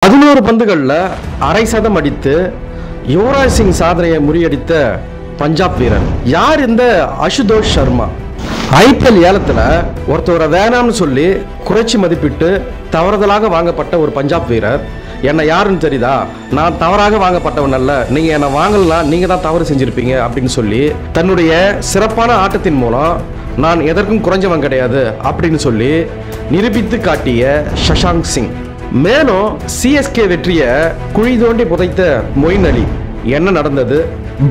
11 பந்துகள்ல அரை சதம் அடித்து யுவராஜ் சிங் சாதனையை முறியடித்த பஞ்சாப் வீரர் யார் இந்த அசுதோஷ் சர்மா? ஐபிஎல் ஏலத்துல ஒருத்தவரை வேணாம்னு சொல்லி குறைச்சி மதிப்பிட்டு தவறுதலாக வாங்கப்பட்ட ஒரு பஞ்சாப் வீரர். என்ன யாருன்னு தெரியுதா? நான் தவறாக வாங்கப்பட்டவன் அல்ல, நீங்க என்ன வாங்கலாம், நீங்க தான் தவறு செஞ்சிருப்பீங்க அப்படின்னு சொல்லி தன்னுடைய சிறப்பான ஆட்டத்தின் மூலம் நான் எதற்கும் குறைஞ்சவன் கிடையாது அப்படின்னு சொல்லி நிரூபித்து காட்டிய சஷாங்க் சிங். மேலும் சிஎஸ்கே வெற்றிய குழி தோண்டி புதைத்த மொயின் அலி. என்ன நடந்தது?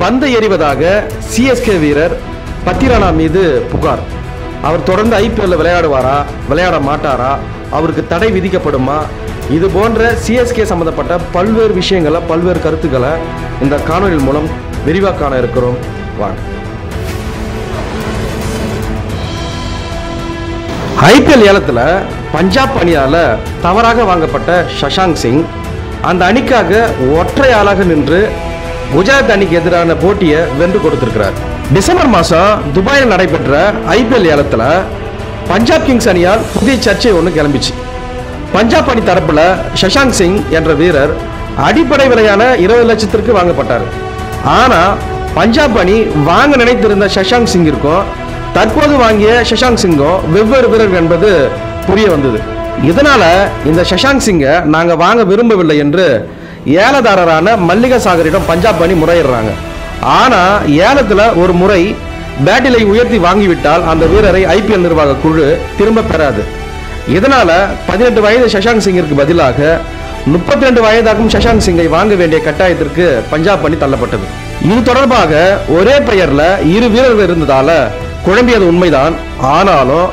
பந்தை எறிவதாக சிஎஸ்கே வீரர் பத்திரானா மீது புகார். அவர் தொடர்ந்து ஐபிஎல்ல விளையாடுவாரா, விளையாட மாட்டாரா, அவருக்கு தடை விதிக்கப்படுமா? இது போன்ற சிஎஸ்கே சம்பந்தப்பட்ட பல்வேறு விஷயங்களை, பல்வேறு கருத்துக்களை இந்த காணொலி மூலம் விரிவாக காண இருக்கிறோம். வாங்க. ஐபிஎல் ஏலத்தில் பஞ்சாப் அணியால தவறாக வாங்கப்பட்ட சஷாங்க் சிங் அந்த அணிக்காக ஒற்றை ஆளாக நின்று குஜராத் அணிக்கு எதிரான போட்டியை வென்று கொடுத்திருக்கிறார். டிசம்பர் மாதம் துபாயில் நடைபெற்ற ஐபிஎல் ஏலத்தில் பஞ்சாப் கிங்ஸ் அணியால் புதிய சர்ச்சை ஒன்று கிளம்பிச்சு. பஞ்சாப் அணி தரப்புல சஷாங்க் சிங் என்ற வீரர் அடிப்படை விலையான 20 லட்சத்திற்கு வாங்கப்பட்டார். ஆனா பஞ்சாப் அணி வாங்க நினைத்திருந்த சஷாங்க் சிங்கிற்கும் தற்போது வாங்கிய சஷாங்க் சிங்கும் வெவ்வேறு வீரர்கள் என்பது புரிய வந்தது. இதனால இந்த சஷாங்க் சிங்கை நாங்க வாங்க விரும்பவில்லை என்று ஏலதாரரான மல்லிகா சாகரிடம் பஞ்சாப் அணி முறையிடுறாங்க. ஆனா ஏலத்துல ஒரு முறை பேட்டிலை உயர்த்தி வாங்கிவிட்டால் அந்த வீரரை ஐபிஎல் நிர்வாக குழு திரும்ப பெறாது. இதனால 18 வயது சஷாங்க் சிங்கிற்கு பதிலாக 32 வயதாகும் சஷாங்க் சிங்கை வாங்க வேண்டிய கட்டாயத்திற்கு பஞ்சாப் அணி தள்ளப்பட்டது. இது தொடர்பாக ஒரே பெயர்ல 2 வீரர்கள் இருந்ததால குழம்பியது உண்மைதான். ஆனாலும்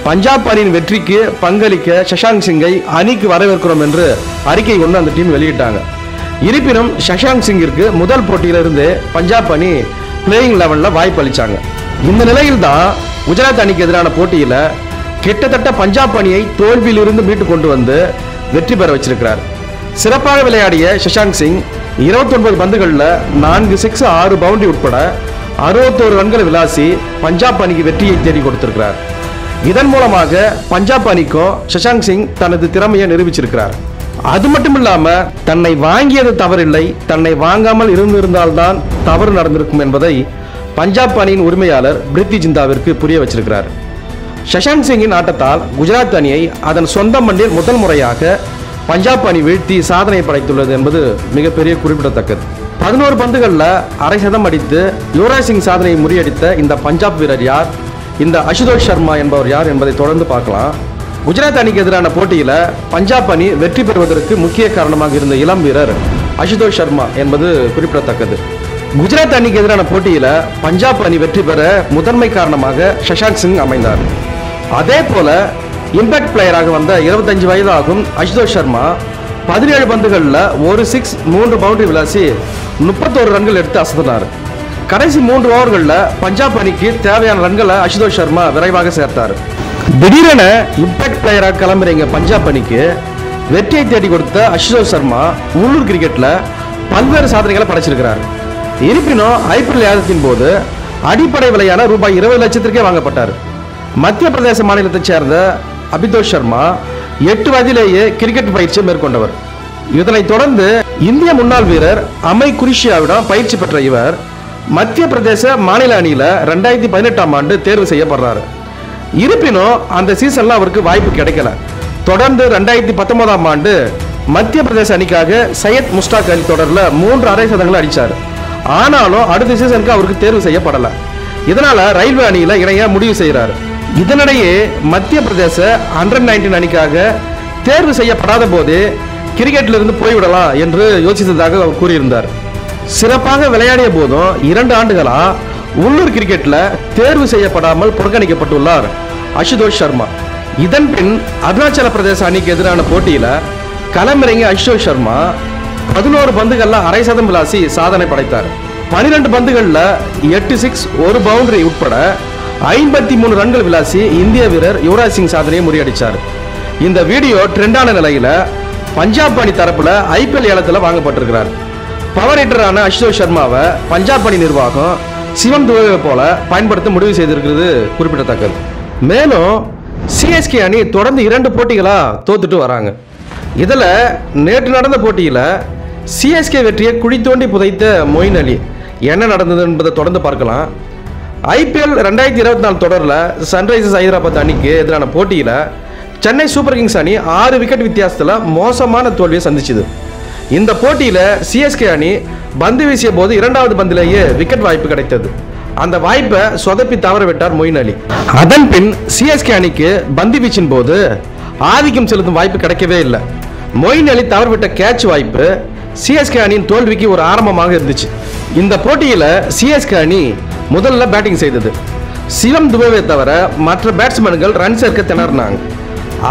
பஞ்சாப் அணியின் வெற்றிக்கு பங்களிக்க சஷாங்க் சிங்கை அணிக்கு வரவேற்கிறோம் என்று அறிக்கை கொண்டு அந்த டீம் வெளியிட்டாங்க. இருப்பினும் சஷாங்க் சிங்கிற்கு முதல் போட்டியிலிருந்து பஞ்சாப் அணி பிளேயிங் லெவல்ல வாய்ப்பு அளிச்சாங்க. இந்த நிலையில் தான் குஜராத் அணிக்கு எதிரான போட்டியில கிட்டத்தட்ட பஞ்சாப் அணியை தோல்வியிலிருந்து மீட்டு கொண்டு வந்து வெற்றி பெற வச்சிருக்கிறார். சிறப்பாக விளையாடிய சஷாங்க் சிங் 29 பந்துகளில் 4 சிக்ஸ் 6 பவுண்டரி உட்பட 61 ரன்களை விளாசி பஞ்சாப் அணிக்கு வெற்றியை தேடி கொடுத்திருக்கிறார். இதன் மூலமாக பஞ்சாப் அணிக்கும் சஷாங்க் சிங் தனது திறமையை நிரூபிச்சிருக்கிறார். அது மட்டும் இல்லாம தன்னை வாங்கியது தவறில்லை, தன்னை வாங்காமல் இருந்திருந்தால்தான் தவறு நடந்திருக்கும் என்பதை பஞ்சாப் அணியின் உரிமையாளர் பிரித்தி ஜிந்தாவிற்கு புரிய வச்சிருக்கிறார். சஷாங்க் சிங்கின் ஆட்டத்தால் குஜராத் அணியை அதன் சொந்த மண்ணில் முதல் முறையாக பஞ்சாப் அணி வீழ்த்தி சாதனை படைத்துள்ளது என்பது மிகப்பெரிய குறிப்பிடத்தக்கது. 11 பந்துகளில் அரை சதம் அடித்து யுவராஜ் சிங் சாதனையை முறியடித்த இந்த பஞ்சாப் வீரர் யார்? இந்த அசுதோஷ் சர்மா என்பவர் யார் என்பதை தொடர்ந்து பார்க்கலாம். குஜராத் அணிக்கு எதிரான போட்டியில் பஞ்சாப் அணி வெற்றி பெறுவதற்கு முக்கிய காரணமாக இருந்த இளம் வீரர் அசுதோஷ் சர்மா என்பது குறிப்பிடத்தக்கது. குஜராத் அணிக்கு எதிரான போட்டியில் பஞ்சாப் அணி வெற்றி பெற முதன்மை காரணமாக சஷாங்க் சிங் அமைந்தார். அதே போல இம்பாக்ட் பிளேயராக வந்த 25 வயதாகும் அசுதோஷ் சர்மா 17 பந்துகளில் 1 சிக்ஸ் 3 பவுண்டரி விளாசி 31 ரன்கள் எடுத்து அசத்தினார். கடைசி 3 ஓவர்களில் பஞ்சாப் அணிக்கு தேவையான ரன்களை அசுதோஷ் சர்மா விரைவாக சேர்த்தார். திடீரென இம்பாக்ட் பிளேயராக கிளம்புறீங்க பஞ்சாப் அணிக்கு வெற்றியை தேடி கொடுத்த அசுதோஷ் சர்மா உள்ளூர் கிரிக்கெட்ல பல்வேறு சாதனைகளை படைச்சிருக்கிறார். இருப்பினும் ஐபிஎல் ஏலத்தின் போது அடிப்படை விலையான ரூபாய் 20 லட்சத்திற்கே வாங்கப்பட்டார். மத்திய பிரதேச மாநிலத்தைச் சேர்ந்த அபிதோஷ் சர்மா 8 வயதிலேயே கிரிக்கெட் பயிற்சியை மேற்கொண்டவர். இதனைத் தொடர்ந்து இந்திய முன்னாள் வீரர் அமை குரிஷியாவிடம் பயிற்சி பெற்ற இவர் மத்திய பிரதேச மாநில அணியில 2018ஆம் ஆண்டு தேர்வு செய்யப்படுறாரு. இருப்பினும் அந்த சீசன்ல அவருக்கு வாய்ப்பு கிடைக்கல. தொடர்ந்து 2019ஆம் ஆண்டு மத்திய பிரதேச அணிக்காக சையத் முஸ்டாக் அலி தொடர்ல 3 அரை சதங்களை அடிச்சார். ஆனாலும் அடுத்த சீசனுக்கு அவருக்கு தேர்வு செய்யப்படல. இதனால ரயில்வே அணியில இணைய முடிவு செய்கிறார். இதனிடையே மத்திய பிரதேச அண்டர்-19 அணிக்காக தேர்வு செய்யப்படாத போது கிரிக்கெட்ல இருந்து போய்விடலாம் என்று யோசித்ததாக அவர் கூறியிருந்தார். சிறப்பாக விளையாடிய போதும் 2 ஆண்டுகளா உள்ளூர் கிரிக்கெட்ல தேர்வு செய்யப்படாமல் புறக்கணிக்கப்பட்டுள்ளார் அசுதோஷ் சர்மா. இதன் பின் அருணாச்சல பிரதேச அணிக்கு எதிரான போட்டியில களமிறங்கிய அசுதோஷ் சர்மா 11 பந்துகள்ல அரை சதம் விளாசி சாதனை படைத்தார். 12 பந்துகள்ல 8 சிக்ஸ் 1 பவுண்டரி உட்பட 53 ரன்கள் விளாசி இந்திய வீரர் யுவராஜ் சிங் சாதனையை முறியடிச்சார். இந்த வீடியோ ட்ரெண்டான நிலையில பஞ்சாப் அணி தரப்புல ஐபிஎல் ஏலத்தில் வாங்கப்பட்டிருக்கிறார். பவர் ஹிட்டரான அசுதோஷ் சர்மாவை பஞ்சாப் அணி நிர்வாகம் சிவன் துவையை போல பயன்படுத்த முடிவு செய்திருக்கிறது குறிப்பிடத்தக்கது. மேலும் சிஎஸ்கே அணி தொடர்ந்து 2 போட்டிகளா தோத்துட்டு வராங்க. இதில் நேற்று நடந்த போட்டியில் சிஎஸ்கே வெற்றியை குழி தோண்டி புதைத்த மொயின் அலி. என்ன நடந்தது என்பதை தொடர்ந்து பார்க்கலாம். IPL 2024 தொடரில் சன்ரைசர்ஸ் ஹைதராபாத் அணிக்கு எதிரான போட்டியில் சென்னை சூப்பர் கிங்ஸ் அணி 6 விக்கெட் வித்தியாசத்தில் மோசமான தோல்வியை சந்திச்சுது. இந்த போட்டியில் சிஎஸ்கே அணி பந்து வீசிய போது 2வது பந்திலேயே விக்கெட் வாய்ப்பு கிடைத்தது. அந்த வாய்ப்பை சொதப்பி தவறவிட்டார் மொயின் அலி. அதன் பின் சிஎஸ்கே அணிக்கு பந்து வீச்சின் போது ஆதிக்கம் செலுத்தும் வாய்ப்பு கிடைக்கவே இல்லை. மொயின் அலி தவறவிட்ட கேட்ச் வாய்ப்பு சிஎஸ்கே அணியின் தோல்விக்கு ஒரு ஆரம்பமாக இருந்துச்சு. இந்த போட்டியில் சிஎஸ்கே அணி முதல்ல பேட்டிங் செய்தது. சிவம் துபேவை தவிர மற்ற பேட்ஸ்மேன்கள் ரன் சேர்க்க திணறினாங்க.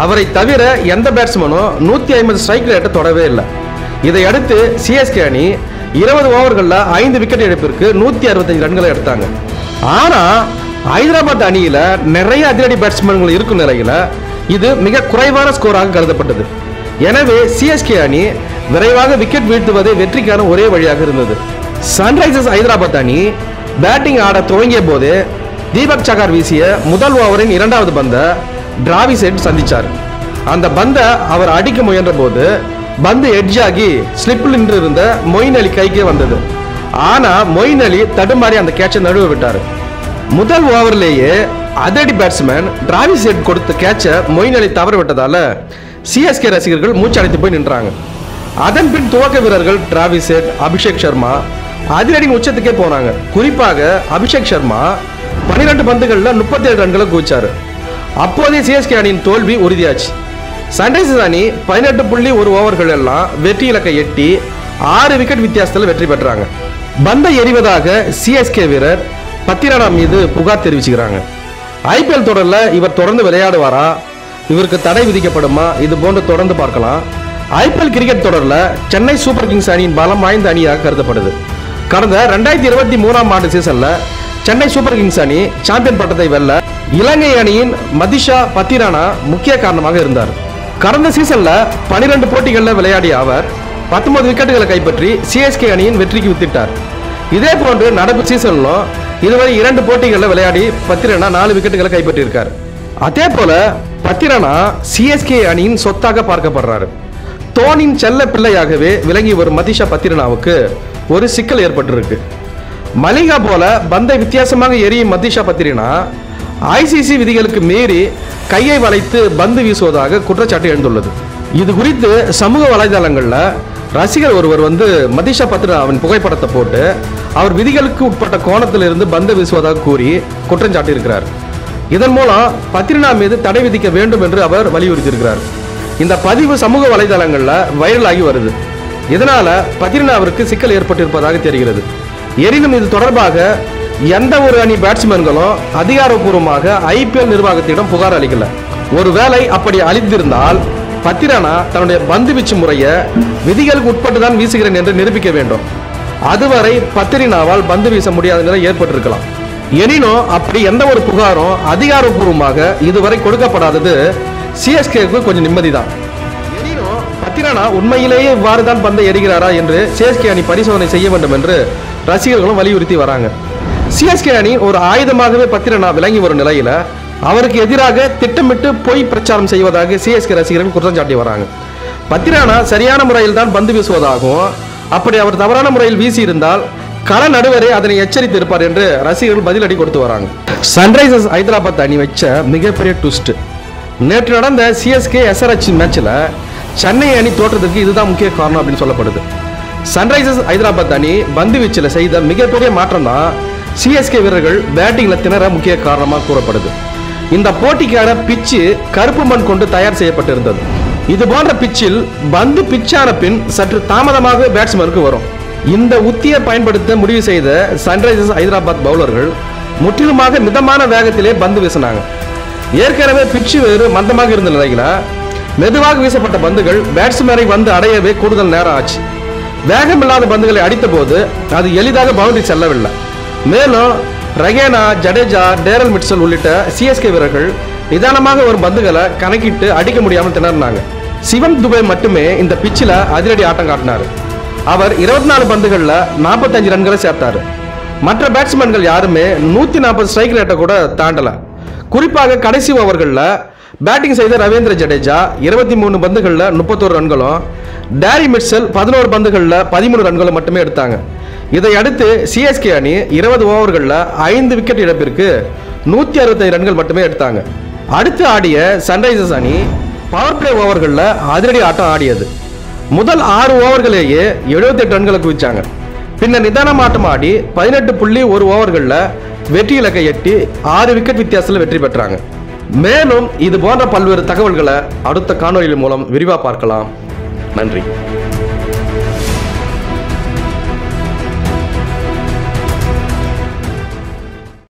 அவரை தவிர எந்த பேட்ஸ்மேனும் 150 ஸ்ட்ரைக் ரேட்டை தொடவே இல்லை. இதையடுத்து சிஎஸ்கே அணி 20 ஓவர்களில் 5 விக்கெட் இழப்பிற்கு 165 ரன்களை எடுத்தாங்க. ஆனால் ஹைதராபாத் அணியில் நிறைய அதிரடி பேட்ஸ்மேன்கள் இருக்கும் நிலையில் இது மிக குறைவான ஸ்கோராக கருதப்பட்டது. எனவே சிஎஸ்கே அணி விரைவாக விக்கெட் வீழ்த்துவதே வெற்றிக்கான ஒரே வழியாக இருந்தது. சன்ரைசர்ஸ் ஹைதராபாத் அணி பேட்டிங் ஆட துவங்கிய போது தீபக் சகார் வீசிய முதல் ஓவரின் 2வது பந்தை டிராவிஸ் ஹெட் சந்திச்சார். அந்த பந்தை அவர் அடிக்க முயன்ற போது பந்து எட்ஜ் ஆகி ஸ்லிப்பில் நின்று இருந்த மொயின் அலி கைக்கே வந்தது. ஆனா மொயின் அலி தடுமாறி அந்த கேட்சை நழுவ விட்டார். முதல் ஓவரிலேயே அதிரடி பேட்ஸ்மேன் டிராவிஸ் ஹெட் கொடுத்த கேட்சை மொயின் அலி தவற விட்டதால சிஎஸ்கே ரசிகர்கள் மூச்சடைத்து போய் நின்றாங்க. அதன் பின் துவக்க வீரர்கள் டிராவிஸ் ஹெட், அபிஷேக் சர்மா அதிரடியின் உச்சத்துக்கே போனாங்க. குறிப்பாக அபிஷேக் சர்மா 12 பந்துகளில் 37 ரன்களை குவிச்சாரு. அப்போதே சிஎஸ்கே அணியின் தோல்வி உறுதியாச்சு. சன்ரைசர்ஸ் அணி 18.1 ஓவர்கள் எல்லாம் வெற்றி இலக்கை எட்டி 6 விக்கெட் வித்தியாசத்தில் வெற்றி பெற்றாங்க. பந்தை எறிவதாக சிஎஸ்கே வீரர் பத்திரானா மீது புகார் தெரிவிச்சுக்கிறாங்க. IPL தொடரில் இவர் தொடர்ந்து விளையாடுவாரா, இவருக்கு தடை விதிக்கப்படுமா, இது போன்று தொடர்ந்து பார்க்கலாம். IPL கிரிக்கெட் தொடரில் சென்னை சூப்பர் கிங்ஸ் அணியின் பலம் வாய்ந்த அணியாக கருதப்படுது. கடந்த 2023ஆம் ஆண்டு சீசன்ல சென்னை சூப்பர் கிங்ஸ் அணி சாம்பியன் பட்டத்தை வெல்ல இலங்கை அணியின் மதிஷா பத்திரானா முக்கிய காரணமாக இருந்தார். கடந்த சீசன்ல 12 போட்டிகளில் விளையாடிய அவர் 19 விக்கெட்டுகளை கைப்பற்றி சிஎஸ்கே அணியின் வெற்றிக்கு வித்திட்டார். இதே போன்று நடப்பு சீசனிலும் இதுவரை 2 போட்டிகளில் விளையாடி பத்திரானா 4 விக்கெட்டுகளை கைப்பற்றியிருக்கார். அதே போல பத்திரானா சிஎஸ்கே அணியின் சொத்தாக பார்க்கப்படுறாரு. தோனியின் செல்ல பிள்ளையாகவே விளங்கி வரும் மதிஷா பத்திரானாவுக்கு ஒரு சிக்கல் ஏற்பட்டிருக்கு. மலிங்கா போல பந்தை வித்தியாசமாக எரியும் மதிஷா பத்திரானா ICC விதிகளுக்கு மீறி கையை வளைத்து பந்து வீசுவதாக குற்றச்சாட்டு எழுந்துள்ளது. இது குறித்து சமூக வலைதளங்களில் ரசிகர் ஒருவர் மதிஷா பத்திரானாவின் புகைப்படத்தை போட்டு அவர் விதிகளுக்கு உட்பட்ட கோணத்தில் இருந்து பந்து வீசுவதாக கூறி குற்றம் சாட்டியிருக்கிறார். இதன் மூலம் பத்திரானா மீது தடை விதிக்க வேண்டும் என்று அவர் வலியுறுத்தியிருக்கிறார். இந்த பதிவு சமூக வலைதளங்களில் வைரலாகி வருது. இதனால பத்திரானாவிற்கு சிக்கல் ஏற்பட்டிருப்பதாக தெரிகிறது. எனினும் இது தொடர்பாக எந்த ஒரு அணி பேட்ஸ்மேன்களும் அதிகாரப்பூர்வமாக IPL நிர்வாகத்திடம் புகார் அளிக்கல. ஒருவேளை அப்படி அளித்திருந்தால் பத்திரானா தன்னுடைய பந்து வீச்சு முறையை விதிகளுக்கு உட்பட்டுதான் வீசுகிறேன் என்று நிரூபிக்க வேண்டும். அதுவரை பத்திரானாவால் பந்து வீச முடியாத நிலை ஏற்பட்டிருக்கலாம். எனினும் அப்படி எந்த ஒரு புகாரும் அதிகாரப்பூர்வமாக இதுவரை கொடுக்கப்படாதது சிஎஸ்கேக்கு கொஞ்சம் நிம்மதிதான். எனினும் பத்திரானா உண்மையிலேயே இவ்வாறுதான் பந்தை எறிகிறாரா என்று சிஎஸ்கே அணி பரிசோதனை செய்ய வேண்டும் என்று ரசிகர்களும் வலியுறுத்தி வராங்க. சிஎஸ்கே அணி ஒரு ஆயுதமாகவே பத்திரானா விளங்கி வரும் நிலையில அவருக்கு எதிராக திட்டமிட்டு பொய் பிரச்சாரம் செய்வதாக சிஎஸ்கே ரசிகர்கள் குற்றம் சாட்டி வராங்க. பத்திரானா சரியான முறையில் தான் பந்து வீசுவதாகவும் அப்படி அவர் தவறான முறையில் வீசி இருந்தால் கள நடுவரே அதனை எச்சரித்து இருப்பார் என்று ரசிகர்கள் பதிலடி கொடுத்து வராங்க. சன்ரைசர்ஸ் ஹைதராபாத் அணி வச்ச மிகப்பெரிய ட்விஸ்ட். நேற்று நடந்த சிஎஸ்கே SRH மேட்சில் சென்னை அணி தோற்றதுக்கு இதுதான் முக்கிய காரணம் அப்படின்னு சொல்லப்படுது. சன்ரைசர்ஸ் ஹைதராபாத் அணி பந்து வீச்சில் செய்த மிகப்பெரிய மாற்றம் தான் சிஎஸ்கே வீரர்கள் பேட்டிங்கில் திணற முக்கிய காரணமாக கூறப்படுது. இந்த போட்டிக்கான பிச்சு கருப்பு மண் கொண்டு தயார் செய்யப்பட்டிருந்தது. இது போன்ற பிச்சில் பந்து பிச்சான பின் சற்று தாமதமாக பேட்ஸ்மேனுக்கு வரும். இந்த உத்தியை பயன்படுத்த முடிவு செய்த சன்ரைசர்ஸ் ஹைதராபாத் பவுலர்கள் முற்றிலுமாக மிதமான வேகத்திலே பந்து வீசினாங்க. ஏற்கனவே பிச்சு வேறு மந்தமாக இருந்த நிலையில மெதுவாக வீசப்பட்ட பந்துகள் பேட்ஸ்மேனை வந்து அடையவே கூடுதல் நேரம் ஆச்சு. வேகமில்லாத பந்துகளை அடித்த போது அது எளிதாக பவுண்டரி செல்லவில்லை. மேலும் ரகேனா, ஜடேஜா, டேரல் மிட்சல் உள்ளிட்ட சிஎஸ்கே வீரர்கள் நிதானமாக ஒரு பந்துகளை கணக்கிட்டு அடிக்க முடியாமல் திணறினாங்க. சிவம் துபே மட்டுமே இந்த பிச்சில் அதிரடி ஆட்டம் காட்டினார். அவர் 24 பந்துகளில் 45 ரன்களை சேர்த்தார். மற்ற பேட்ஸ்மேன்கள் யாருமே 140 ஸ்ட்ரைக் ரேட்டை கூட தாண்டல. குறிப்பாக கடைசி ஓவர்களில் பேட்டிங் செய்த ரவீந்திர ஜடேஜா 23 பந்துகளில் 31 ரன்களும், டேரி மிட்சல் 11 பந்துகளில் 13 ரன்களும் மட்டுமே எடுத்தாங்க. இதை அடுத்து சிஎஸ்கே அணி 20 ஓவர்களில் 5 விக்கெட் இழப்பிற்கு 165 ரன்கள் மட்டுமே எடுத்தாங்க. அடுத்து ஆடிய சன்ரைசர்ஸ் அணி பவர் பிளே ஓவர்களில் அதிரடி ஆட்டம் ஆடியது. முதல் 6 ஓவர்களேயே 78 ரன்களை குவிச்சாங்க. பின்னர் நிதானம் ஆட்டம் ஆடி 18.1 ஓவர்களில் வெற்றி இலக்கை எட்டி 6 விக்கெட் வித்தியாசத்தில் வெற்றி பெற்றாங்க. மேலும் இது போன்ற பல்வேறு தகவல்களை அடுத்த காணொலியின் மூலம் விரிவாக பார்க்கலாம். நன்றி.